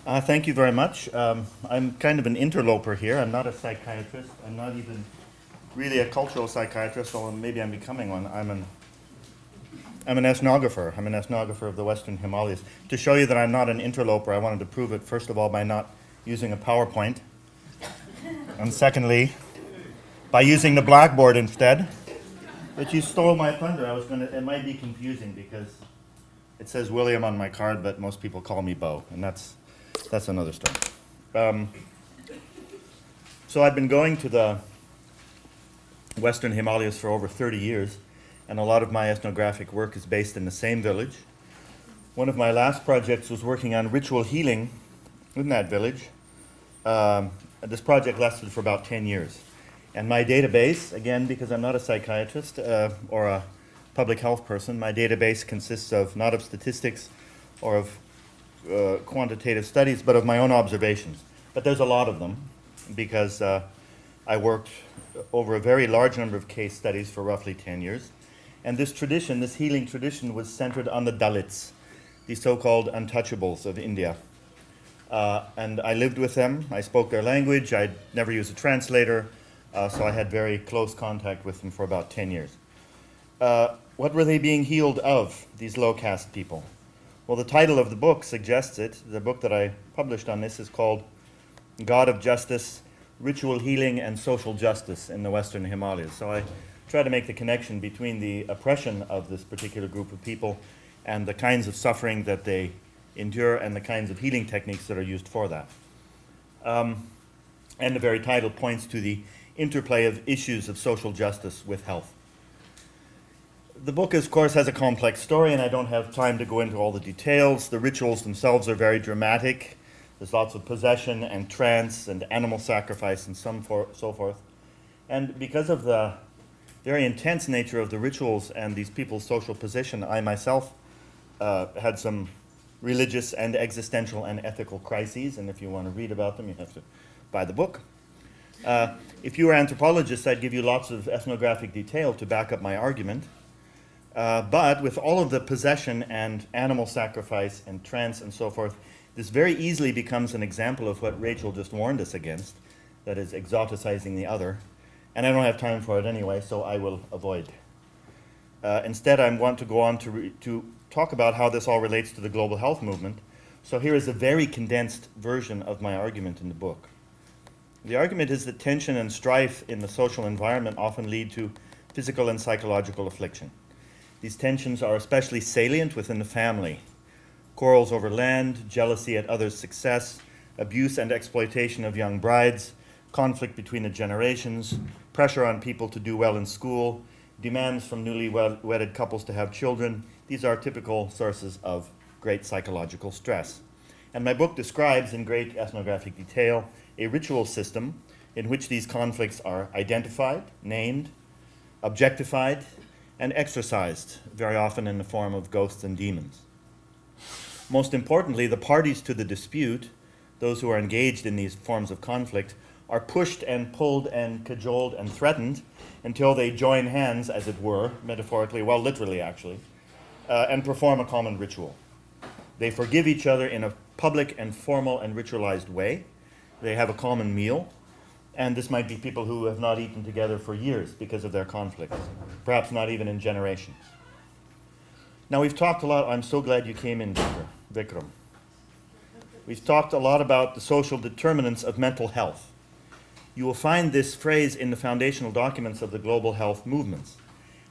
Thank you very much. I'm kind of an interloper here. I'm not a psychiatrist. I'm not even really a cultural psychiatrist, although maybe I'm becoming one. I'm an ethnographer. I'm an ethnographer of the Western Himalayas. To show you that I'm not an interloper, I wanted to prove it, first of all, by not using a PowerPoint. And secondly, by using the blackboard instead. But you stole my thunder. It might be confusing because it says William on my card, but most people call me Bo, and that's another story. So I've been going to the Western Himalayas for over 30 years, and a lot of my ethnographic work is based in the same village. One of my last projects was working on ritual healing in that village. This project lasted for about 10 years. And my database, again, because I'm not a psychiatrist or a public health person, my database consists of not of statistics or of quantitative studies, but of my own observations. But there's a lot of them because I worked over a very large number of case studies for roughly 10 years. And this tradition, this healing tradition, was centered on the Dalits, the so-called untouchables of India. And I lived with them. I spoke their language. I'd never used a translator, so I had very close contact with them for about 10 years. What were they being healed of, these low-caste people? Well, the title of the book suggests it. The book that I published on this is called God of Justice, Ritual Healing and Social Justice in the Western Himalayas. So I try to make the connection between the oppression of this particular group of people and the kinds of suffering that they endure and the kinds of healing techniques that are used for that. And the very title points to the interplay of issues of social justice with health. The book, of course, has a complex story, and I don't have time to go into all the details. The rituals themselves are very dramatic. There's lots of possession and trance and animal sacrifice and so forth. And because of the very intense nature of the rituals and these people's social position, I myself had some religious and existential and ethical crises, and if you want to read about them, you have to buy the book. If you were anthropologists, I'd give you lots of ethnographic detail to back up my argument. But with all of the possession and animal sacrifice and trance and so forth, this very easily becomes an example of what Rachel just warned us against, that is exoticizing the other. And I don't have time for it anyway, so I will avoid. Instead, I want to go on to talk about how this all relates to the global health movement. So here is a very condensed version of my argument in the book. The argument is that tension and strife in the social environment often lead to physical and psychological affliction. These tensions are especially salient within the family. Quarrels over land, jealousy at others' success, abuse and exploitation of young brides, conflict between the generations, pressure on people to do well in school, demands from newly wedded couples to have children. These are typical sources of great psychological stress. And my book describes in great ethnographic detail a ritual system in which these conflicts are identified, named, objectified, and exorcised, very often in the form of ghosts and demons. Most importantly, the parties to the dispute, those who are engaged in these forms of conflict, are pushed and pulled and cajoled and threatened until they join hands, as it were, metaphorically, well, literally actually, and perform a common ritual. They forgive each other in a public and formal and ritualized way. They have a common meal. And this might be people who have not eaten together for years because of their conflicts, perhaps not even in generations. Now, we've talked a lot. I'm so glad you came in, Vikram. We've talked a lot about the social determinants of mental health. You will find this phrase in the foundational documents of the global health movements.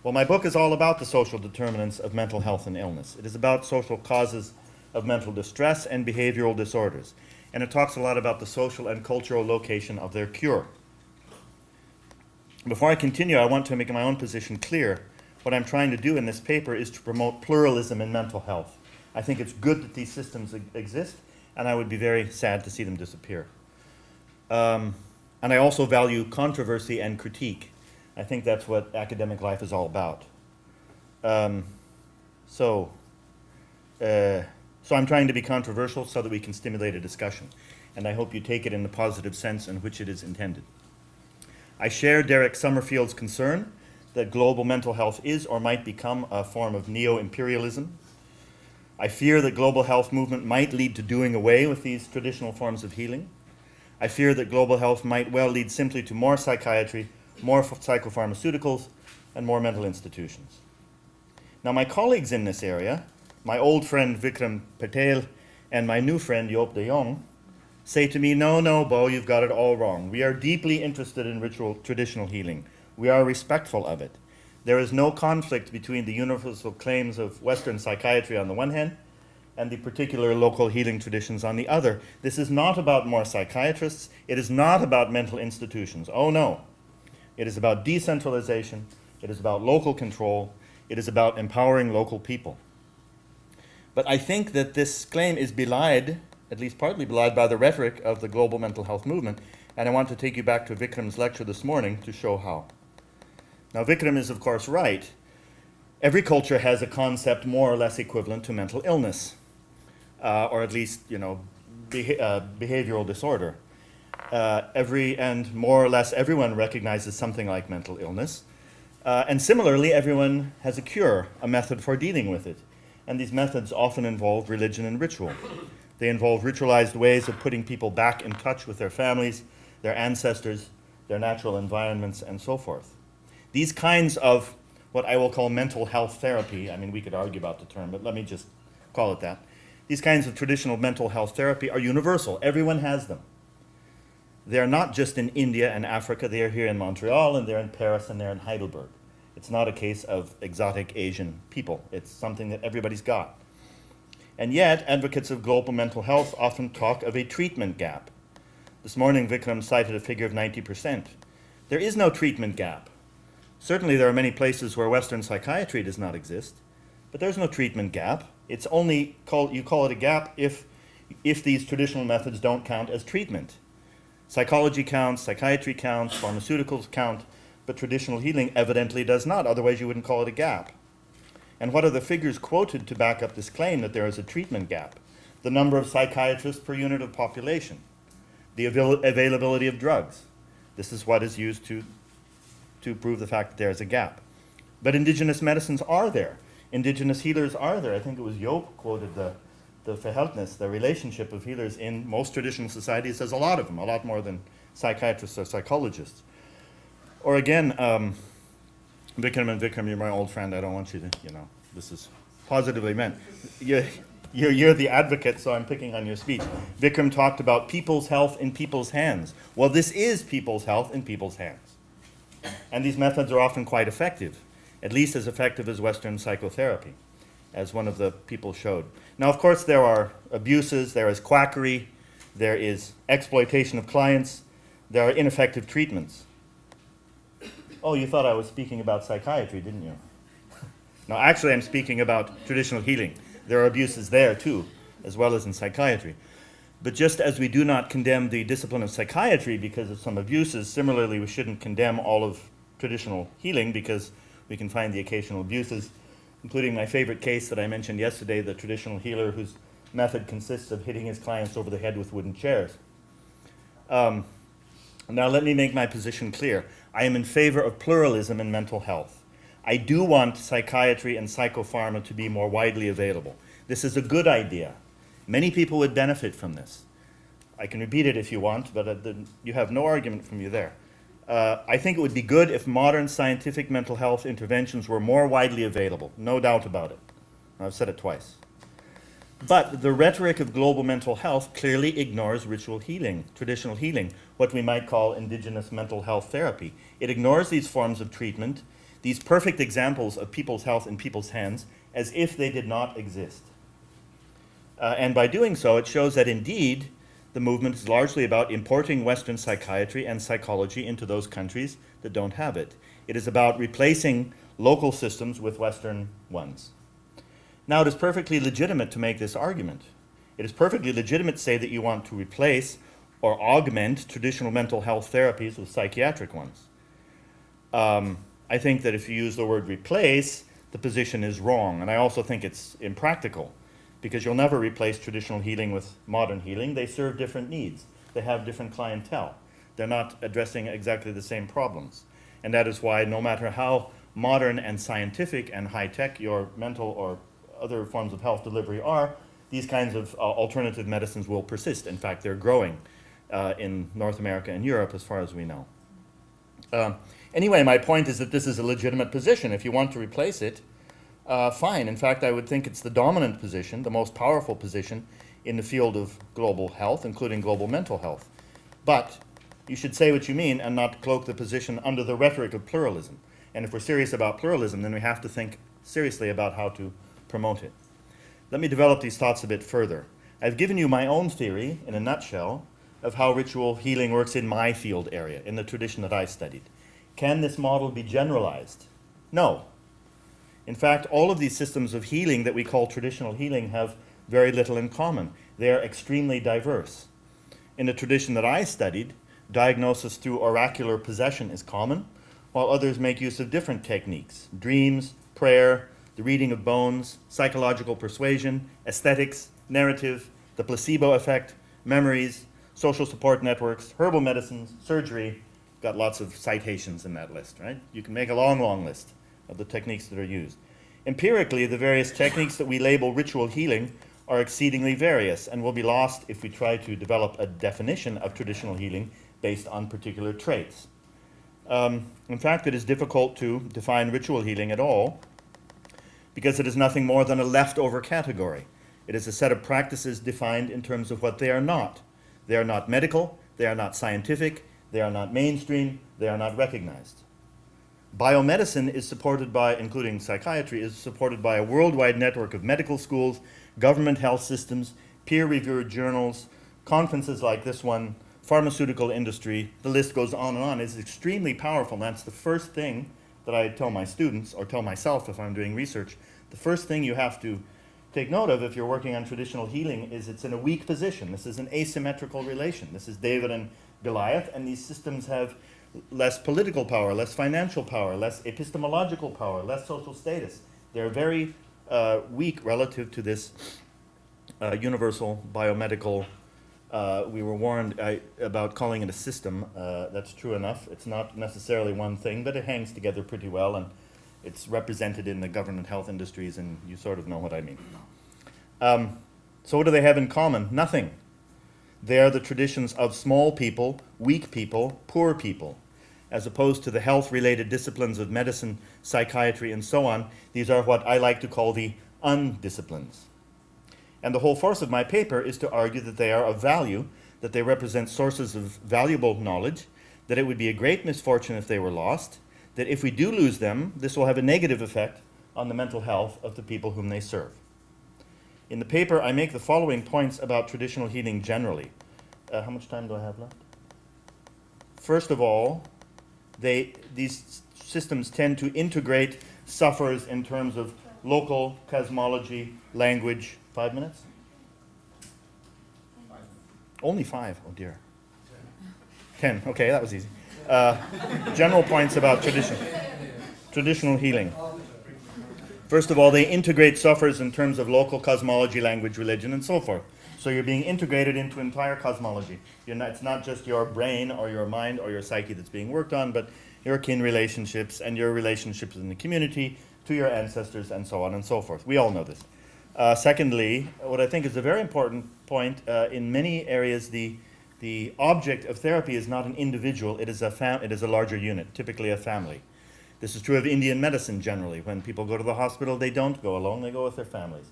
Well, my book is all about the social determinants of mental health and illness. It is about social causes of mental distress and behavioral disorders. And it talks a lot about the social and cultural location of their cure. Before I continue, I want to make my own position clear. What I'm trying to do in this paper is to promote pluralism in mental health. I think it's good that these systems exist, and I would be very sad to see them disappear. And I also value controversy and critique. I think that's what academic life is all about. So I'm trying to be controversial so that we can stimulate a discussion. And I hope you take it in the positive sense in which it is intended. I share Derek Summerfield's concern that global mental health is or might become a form of neo-imperialism. I fear that global health movement might lead to doing away with these traditional forms of healing. I fear that global health might well lead simply to more psychiatry, more psychopharmaceuticals, and more mental institutions. Now, my colleagues in this area, my old friend Vikram Patel and my new friend Joop de Jong, say to me, no, Bo, you've got it all wrong. We are deeply interested in ritual traditional healing. We are respectful of it. There is no conflict between the universal claims of Western psychiatry on the one hand and the particular local healing traditions on the other. This is not about more psychiatrists. It is not about mental institutions. Oh no. It is about decentralization. It is about local control. It is about empowering local people. But I think that this claim is belied, at least partly belied, by the rhetoric of the global mental health movement. And I want to take you back to Vikram's lecture this morning to show how. Now, Vikram is, of course, right. Every culture has a concept more or less equivalent to mental illness, or at least, behavioral disorder. And more or less everyone recognizes something like mental illness. And similarly, everyone has a cure, a method for dealing with it. And these methods often involve religion and ritual. They involve ritualized ways of putting people back in touch with their families, their ancestors, their natural environments, and so forth. These kinds of what I will call mental health therapy, I mean, we could argue about the term, but let me just call it that. These kinds of traditional mental health therapy are universal. Everyone has them. They are not just in India and Africa. They are here in Montreal, and they're in Paris, and they're in Heidelberg. It's not a case of exotic Asian people. It's something that everybody's got. And yet, advocates of global mental health often talk of a treatment gap. This morning, Vikram cited a figure of 90%. There is no treatment gap. Certainly, there are many places where Western psychiatry does not exist, but there's no treatment gap. It's only you call it a gap if these traditional methods don't count as treatment. Psychology counts, psychiatry counts, pharmaceuticals count, but traditional healing evidently does not. Otherwise, you wouldn't call it a gap. And what are the figures quoted to back up this claim that there is a treatment gap? The number of psychiatrists per unit of population, the availability of drugs. This is what is used to prove the fact that there is a gap. But indigenous medicines are there. Indigenous healers are there. I think it was Joop quoted the verhältnis, the relationship of healers in most traditional societies. There's a lot of them, a lot more than psychiatrists or psychologists. Or again, Vikram, you're my old friend. I don't want you to, this is positively meant. You're the advocate, so I'm picking on your speech. Vikram talked about people's health in people's hands. Well, this is people's health in people's hands. And these methods are often quite effective, at least as effective as Western psychotherapy, as one of the people showed. Now, of course, there are abuses, there is quackery, there is exploitation of clients, there are ineffective treatments. Oh, you thought I was speaking about psychiatry, didn't you? No, actually, I'm speaking about traditional healing. There are abuses there, too, as well as in psychiatry. But just as we do not condemn the discipline of psychiatry because of some abuses, similarly, we shouldn't condemn all of traditional healing because we can find the occasional abuses, including my favorite case that I mentioned yesterday, the traditional healer whose method consists of hitting his clients over the head with wooden chairs. Now, let me make my position clear. I am in favor of pluralism in mental health. I do want psychiatry and psychopharma to be more widely available. This is a good idea. Many people would benefit from this. I can repeat it if you want, but you have no argument from you there. I think it would be good if modern scientific mental health interventions were more widely available, no doubt about it. I've said it twice. But the rhetoric of global mental health clearly ignores ritual healing, traditional healing, what we might call indigenous mental health therapy. It ignores these forms of treatment, these perfect examples of people's health in people's hands, as if they did not exist. And by doing so, it shows that indeed the movement is largely about importing Western psychiatry and psychology into those countries that don't have it. It is about replacing local systems with Western ones. Now, it is perfectly legitimate to make this argument. It is perfectly legitimate to say that you want to replace or augment traditional mental health therapies with psychiatric ones. I think that if you use the word replace, the position is wrong. And I also think it's impractical, because you'll never replace traditional healing with modern healing. They serve different needs. They have different clientele. They're not addressing exactly the same problems. And that is why no matter how modern and scientific and high-tech your mental or other forms of health delivery are, these kinds of alternative medicines will persist. In fact, they're growing in North America and Europe as far as we know. Anyway, my point is that this is a legitimate position. If you want to replace it, fine. In fact, I would think it's the dominant position, the most powerful position in the field of global health, including global mental health. But you should say what you mean and not cloak the position under the rhetoric of pluralism. And if we're serious about pluralism, then we have to think seriously about how to promote it. Let me develop these thoughts a bit further. I've given you my own theory, in a nutshell, of how ritual healing works in my field area, in the tradition that I studied. Can this model be generalized? No. In fact, all of these systems of healing that we call traditional healing have very little in common. They are extremely diverse. In the tradition that I studied, diagnosis through oracular possession is common, while others make use of different techniques: dreams, prayer, the reading of bones, psychological persuasion, aesthetics, narrative, the placebo effect, memories, social support networks, herbal medicines, surgery. Got lots of citations in that list, right? You can make a long, long list of the techniques that are used. Empirically, the various techniques that we label ritual healing are exceedingly various and will be lost if we try to develop a definition of traditional healing based on particular traits. In fact, it is difficult to define ritual healing at all because it is nothing more than a leftover category. It is a set of practices defined in terms of what they are not. They are not medical, they are not scientific, they are not mainstream, they are not recognized. Biomedicine is supported by, including psychiatry, is supported by a worldwide network of medical schools, government health systems, peer-reviewed journals, conferences like this one, pharmaceutical industry, the list goes on and on. It's extremely powerful. And that's the first thing that I tell my students, or tell myself if I'm doing research. The first thing you have to take note of if you're working on traditional healing is it's in a weak position. This is an asymmetrical relation. This is David and Goliath, and these systems have less political power, less financial power, less epistemological power, less social status. They're very weak relative to this universal biomedical. We were warned about calling it a system. That's true enough. It's not necessarily one thing, but it hangs together pretty well, and it's represented in the government health industries, and you sort of know what I mean. So what do they have in common? Nothing. They are the traditions of small people, weak people, poor people. As opposed to the health-related disciplines of medicine, psychiatry, and so on, these are what I like to call the undisciplines. And the whole force of my paper is to argue that they are of value, that they represent sources of valuable knowledge, that it would be a great misfortune if they were lost, that if we do lose them, this will have a negative effect on the mental health of the people whom they serve. In the paper, I make the following points about traditional healing generally. How much time do I have left? First of all, these systems tend to integrate sufferers in terms of local cosmology, language. 5 minutes? 5. Only 5, oh dear. 10, okay, that was easy. General points about traditional healing. First of all, they integrate sufferers in terms of local cosmology, language, religion, and so forth. So you're being integrated into entire cosmology. It's not just your brain or your mind or your psyche that's being worked on, but your kin relationships and your relationships in the community, to your ancestors, and so on and so forth. We all know this. Secondly, what I think is a very important point, in many areas the object of therapy is not an individual, it is a larger unit, typically a family. This is true of Indian medicine generally. When people go to the hospital, they don't go alone, they go with their families.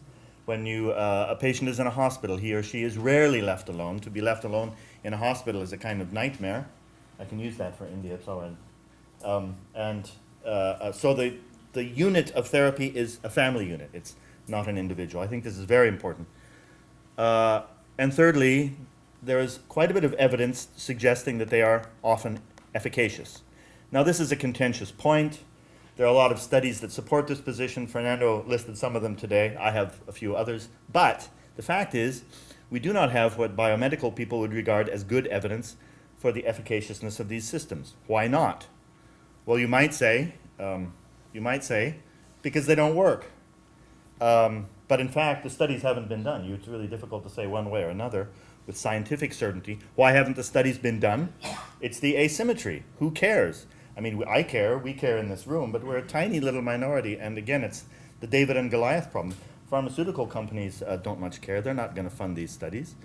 When a patient is in a hospital, he or she is rarely left alone. To be left alone in a hospital is a kind of nightmare. I can use that for India, it's all right. So the unit of therapy is a family unit. It's not an individual. I think this is very important. And thirdly, there is quite a bit of evidence suggesting that they are often efficacious. Now, this is a contentious point. There are a lot of studies that support this position. Fernando listed some of them today. I have a few others. But the fact is, we do not have what biomedical people would regard as good evidence for the efficaciousness of these systems. Why not? Well, you might say, because they don't work. But in fact, the studies haven't been done. It's really difficult to say one way or another with scientific certainty. Why haven't the studies been done? It's the asymmetry. Who cares? I mean, I care, we care in this room, but we're a tiny little minority, and again, it's the David and Goliath problem. Pharmaceutical companies don't much care. They're not going to fund these studies.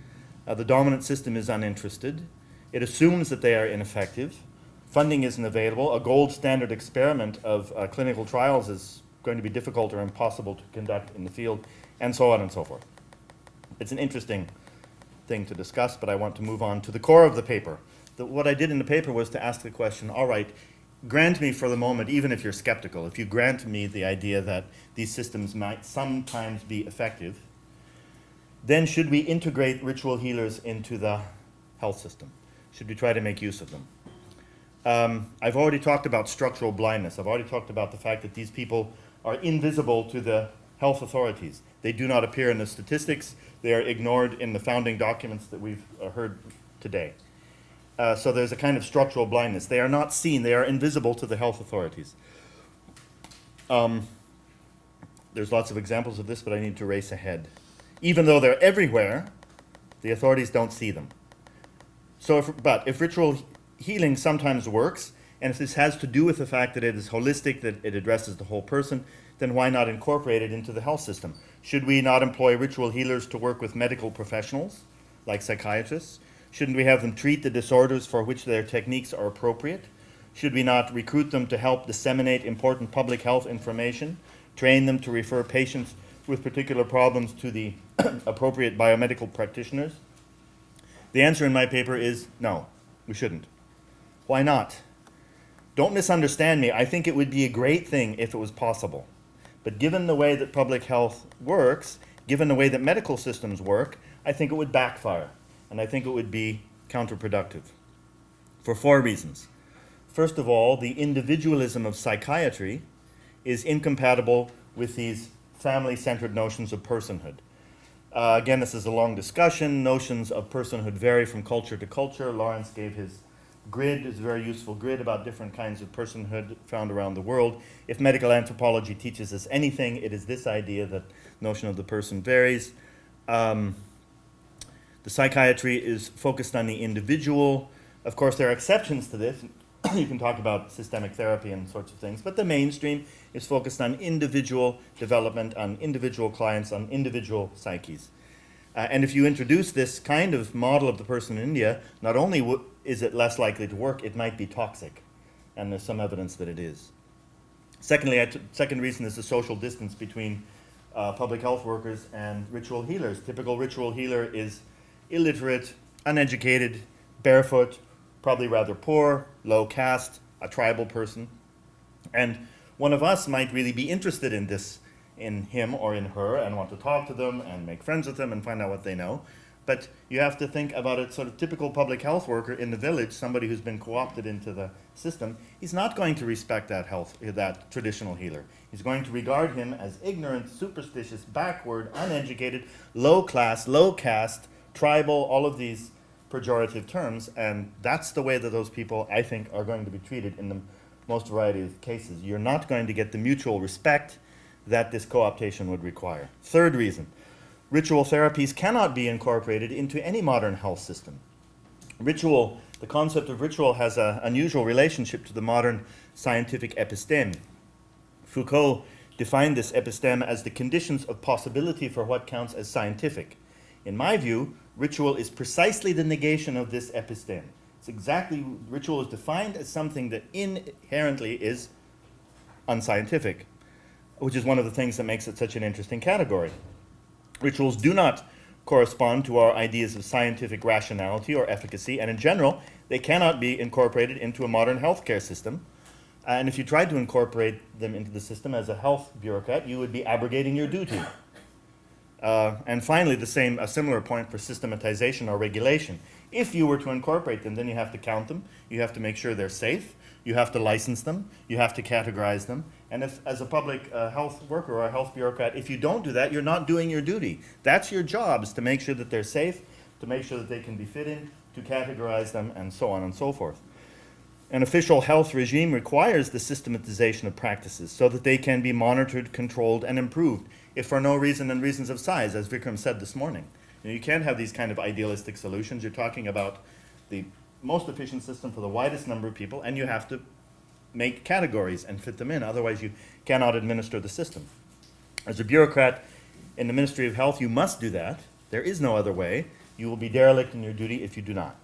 The dominant system is uninterested. It assumes that they are ineffective. Funding isn't available. A gold standard experiment of clinical trials is going to be difficult or impossible to conduct in the field, and so on and so forth. It's an interesting thing to discuss, but I want to move on to the core of the paper. What I did in the paper was to ask the question, all right, grant me for the moment, even if you're skeptical, if you grant me the idea that these systems might sometimes be effective, then should we integrate ritual healers into the health system? Should we try to make use of them? I've already talked about structural blindness. I've already talked about the fact that these people are invisible to the health authorities. They do not appear in the statistics. They are ignored in the founding documents that we've heard today. So there's a kind of structural blindness. They are not seen. They are invisible to the health authorities. There's lots of examples of this, but I need to race ahead. Even though they're everywhere, the authorities don't see them. But if ritual healing sometimes works, and if this has to do with the fact that it is holistic, that it addresses the whole person, then why not incorporate it into the health system? Should we not employ ritual healers to work with medical professionals, like psychiatrists? Shouldn't we have them treat the disorders for which their techniques are appropriate? Should we not recruit them to help disseminate important public health information, train them to refer patients with particular problems to the appropriate biomedical practitioners? The answer in my paper is no, we shouldn't. Why not? Don't misunderstand me. I think it would be a great thing if it was possible. But given the way that public health works, given the way that medical systems work, I think it would backfire. And I think it would be counterproductive for 4 reasons. First of all, the individualism of psychiatry is incompatible with these family-centered notions of personhood. Again, this is a long discussion. Notions of personhood vary from culture to culture. Lawrence gave his grid, is a very useful grid about different kinds of personhood found around the world. If medical anthropology teaches us anything, it is this idea that notion of the person varies. The psychiatry is focused on the individual. Of course, there are exceptions to this. You can talk about systemic therapy and sorts of things, but the mainstream is focused on individual development, on individual clients, on individual psyches. And if you introduce this kind of model of the person in India, not only is it less likely to work, it might be toxic. And there's some evidence that it is. Secondly, second reason is the social distance between public health workers and ritual healers. Typical ritual healer is illiterate, uneducated, barefoot, probably rather poor, low caste, a tribal person. And one of us might really be interested in this, in him or in her, and want to talk to them and make friends with them and find out what they know. But you have to think about a sort of typical public health worker in the village, somebody who's been co-opted into the system. He's not going to respect that traditional healer. He's going to regard him as ignorant, superstitious, backward, uneducated, low class, low caste, tribal, all of these pejorative terms, and that's the way that those people, I think, are going to be treated in the most variety of cases. You're not going to get the mutual respect that this co-optation would require. Third reason, ritual therapies cannot be incorporated into any modern health system. Ritual, the concept of ritual has an unusual relationship to the modern scientific episteme. Foucault defined this episteme as the conditions of possibility for what counts as scientific. In my view, ritual is precisely the negation of this episteme. It's exactly, ritual is defined as something that inherently is unscientific, which is one of the things that makes it such an interesting category. Rituals do not correspond to our ideas of scientific rationality or efficacy, and in general, they cannot be incorporated into a modern healthcare system. And if you tried to incorporate them into the system as a health bureaucrat, you would be abrogating your duty. And finally, a similar point for systematization or regulation. If you were to incorporate them, then you have to count them, you have to make sure they're safe, you have to license them, you have to categorize them, and if, as a public health worker or a health bureaucrat, if you don't do that, you're not doing your duty. That's your job, is to make sure that they're safe, to make sure that they can be fit in, to categorize them, and so on and so forth. An official health regime requires the systematization of practices so that they can be monitored, controlled, and improved, if for no reason than reasons of size, as Vikram said this morning. You can't have these kind of idealistic solutions. You're talking about the most efficient system for the widest number of people, and you have to make categories and fit them in. Otherwise, you cannot administer the system. As a bureaucrat, In the Ministry of Health, you must do that. There is no other way. You will be derelict in your duty if you do not.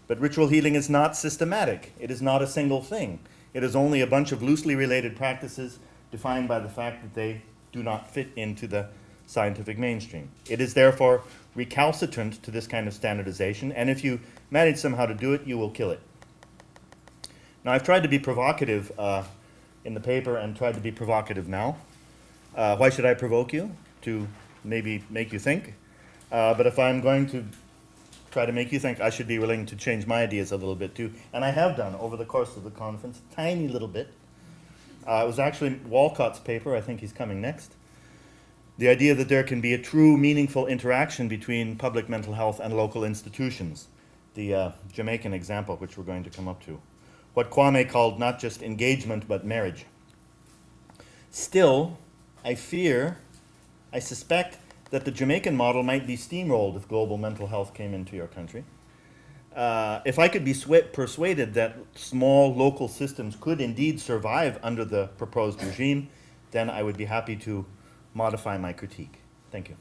But ritual healing is not systematic. It is not a single thing. It is only a bunch of loosely related practices defined by the fact that they do not fit into the scientific mainstream. It is therefore recalcitrant to this kind of standardization, and if you manage somehow to do it, you will kill it. Now, I've tried to be provocative in the paper and tried to be provocative now. Why should I provoke you? To maybe make you think. But if I'm going to try to make you think, I should be willing to change my ideas a little bit too. And I have done over the course of the conference, a tiny little bit. It was actually Walcott's paper, I think he's coming next. The idea that there can be a true, meaningful interaction between public mental health and local institutions. The Jamaican example, which we're going to come up to. What Kwame called not just engagement, but marriage. Still, I suspect that the Jamaican model might be steamrolled if global mental health came into your country. If I could be persuaded that small local systems could indeed survive under the proposed regime, then I would be happy to modify my critique. Thank you.